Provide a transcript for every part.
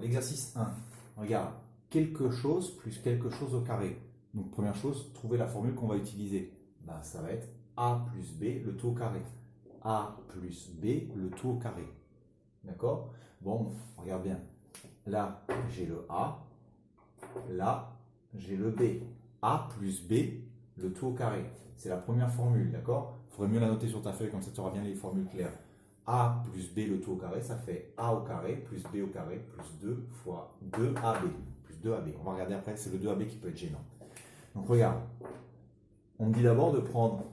l'exercice 1, regarde, quelque chose plus quelque chose au carré. Donc, première chose, trouver la formule qu'on va utiliser. Ben, ça va être A plus B, le tout au carré. A plus B, le tout au carré. D'accord? Bon, regarde bien. Là, j'ai le A. Là, j'ai le B. A plus B, le tout au carré. C'est la première formule, d'accord? Il faudrait mieux la noter sur ta feuille, comme ça tu auras bien les formules claires. A plus B, le tout au carré, ça fait A au carré plus B au carré plus 2 fois 2AB. Plus 2AB. On va regarder après, c'est le 2AB qui peut être gênant. Donc regarde, on me dit d'abord de prendre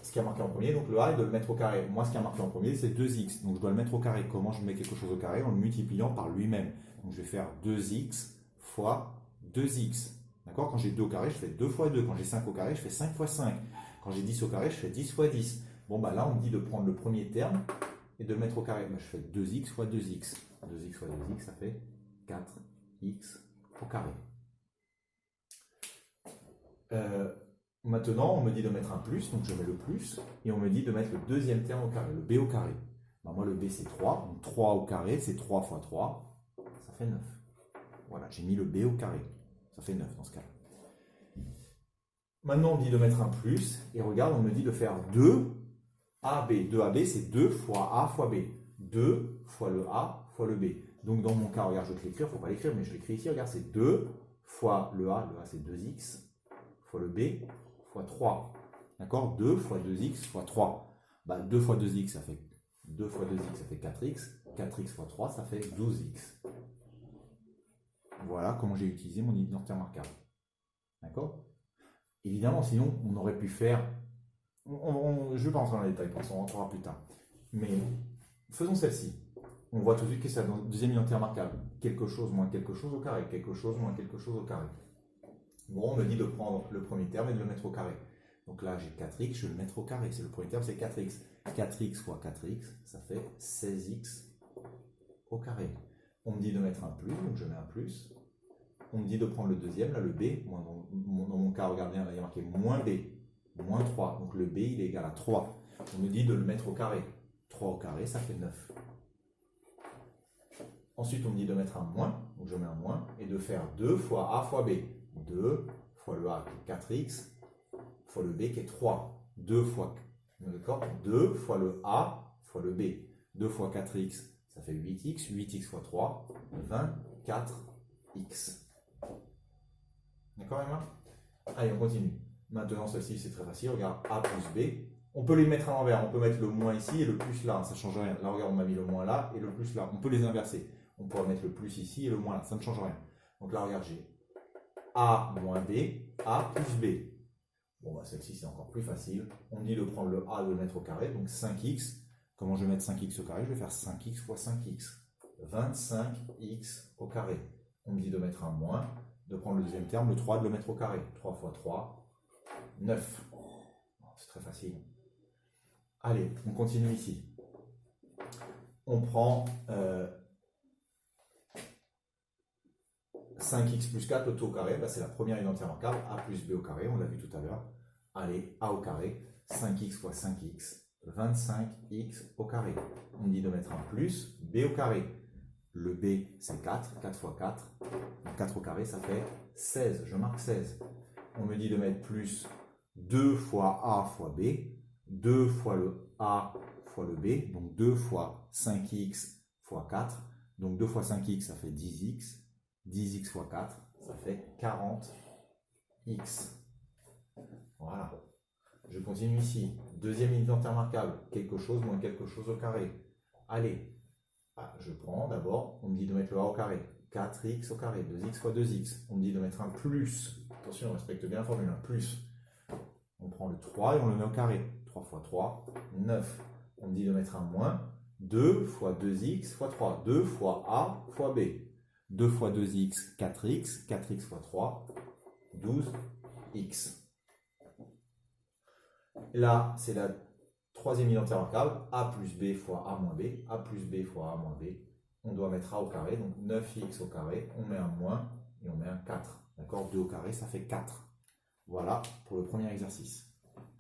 ce qui a marqué en premier, donc le A, et de le mettre au carré. Moi, ce qui a marqué en premier, c'est 2x. Donc je dois le mettre au carré. Comment je mets quelque chose au carré? En le multipliant par lui-même. Donc je vais faire 2x fois 2x. D'accord? Quand j'ai 2 au carré, je fais 2 fois 2. Quand j'ai 5 au carré, je fais 5 fois 5. Quand j'ai 10 au carré, je fais 10 fois 10. Bon, bah là, on me dit de prendre le premier terme et de le mettre au carré. Bah, je fais 2x fois 2x. 2x fois 2x, ça fait 4x au carré. Maintenant, on me dit de mettre un plus, donc je mets le plus, et on me dit de mettre le deuxième terme au carré, le b au carré. Ben moi, le b c'est 3, donc 3 au carré, c'est 3 fois 3, ça fait 9. Voilà, j'ai mis le b au carré, ça fait 9 dans ce cas-là. Maintenant, on me dit de mettre un plus, et regarde, on me dit de faire 2AB. 2AB, c'est 2 fois A fois B. 2 fois le A fois le B. Donc, dans mon cas, regarde, je vais te l'écrire, il ne faut pas l'écrire, mais je l'écris ici, regarde, c'est 2 fois le A c'est 2x, fois le B, fois 3. D'accord? 2 fois 2x fois 3. Bah, 2 fois 2x, ça fait 2 fois 2x, ça fait 4x. 4x fois 3, ça fait 12x. Voilà comment j'ai utilisé mon identité remarquable. D'accord? Évidemment, sinon, on aurait pu faire... je ne vais pas rentrer dans les détails, parce qu'on rentrera plus tard. Mais faisons celle-ci. On voit tout de suite que c'est la deuxième identité remarquable. Quelque chose moins quelque chose au carré. Quelque chose moins quelque chose au carré. Bon, on me dit de prendre le premier terme et de le mettre au carré. Donc là, j'ai 4x, je vais le mettre au carré. C'est le premier terme, c'est 4x. 4x fois 4x, ça fait 16x au carré. On me dit de mettre un plus, donc je mets un plus. On me dit de prendre le deuxième, là le b. Dans mon cas, regardez, il y a marqué moins b, moins 3. Donc le b, il est égal à 3. On me dit de le mettre au carré. 3 au carré, ça fait 9. Ensuite, on me dit de mettre un moins, donc je mets un moins, et de faire 2 fois a fois b. 2 fois le a qui est 4x, fois le b qui est 3. 2 fois, 2 fois le a fois le b. 2 fois 4x, ça fait 8x. 8x fois 3, 24x. D'accord, Emma? Allez, on continue. Maintenant, celle-ci, c'est très facile. Regarde, a plus b. On peut les mettre à l'envers. On peut mettre le moins ici et le plus là. Ça ne change rien. Là, regarde, on a mis le moins là et le plus là. On peut les inverser. On pourrait mettre le plus ici et le moins là. Ça ne change rien. Donc là, regarde, j'ai a moins b, a plus b. Bon, bah, celle-ci, c'est encore plus facile. On me dit de prendre le a et de le mettre au carré. Donc 5x. Comment je vais mettre 5x au carré? Je vais faire 5x fois 5x. 25x au carré. On me dit de mettre un moins, de prendre le deuxième terme, le 3, de le mettre au carré. 3 fois 3, 9. C'est très facile. Allez, on continue ici. On prend 5x plus 4, le tout au carré. Bah, c'est la première identité remarquable. A plus b au carré, on l'a vu tout à l'heure. Allez, a au carré. 5x fois 5x. 25x au carré. On me dit de mettre un plus, b au carré. Le b, c'est 4. 4 fois 4. Donc 4 au carré, ça fait 16. Je marque 16. On me dit de mettre plus 2 fois a fois b. 2 fois le a fois le b. Donc 2 fois 5x fois 4. Donc 2 fois 5x, ça fait 10x. 10x fois 4, ça fait 40x. Voilà. Je continue ici. Deuxième identité remarquable. Quelque chose moins quelque chose au carré. Allez. Je prends d'abord, on me dit de mettre le a au carré. 4x au carré. 2x fois 2x. On me dit de mettre un plus. Attention, on respecte bien la formule. Un plus. On prend le 3 et on le met au carré. 3 fois 3, 9. On me dit de mettre un moins. 2 fois 2x fois 3. 2 fois a fois b. 2 fois 2x, 4x. 4x fois 3, 12x. Là, c'est la troisième identité remarquable. A plus b fois a moins b. A plus b fois a moins b. On doit mettre a au carré. Donc 9x au carré. On met un moins et on met un 4. D'accord? 2 au carré, ça fait 4. Voilà pour le premier exercice.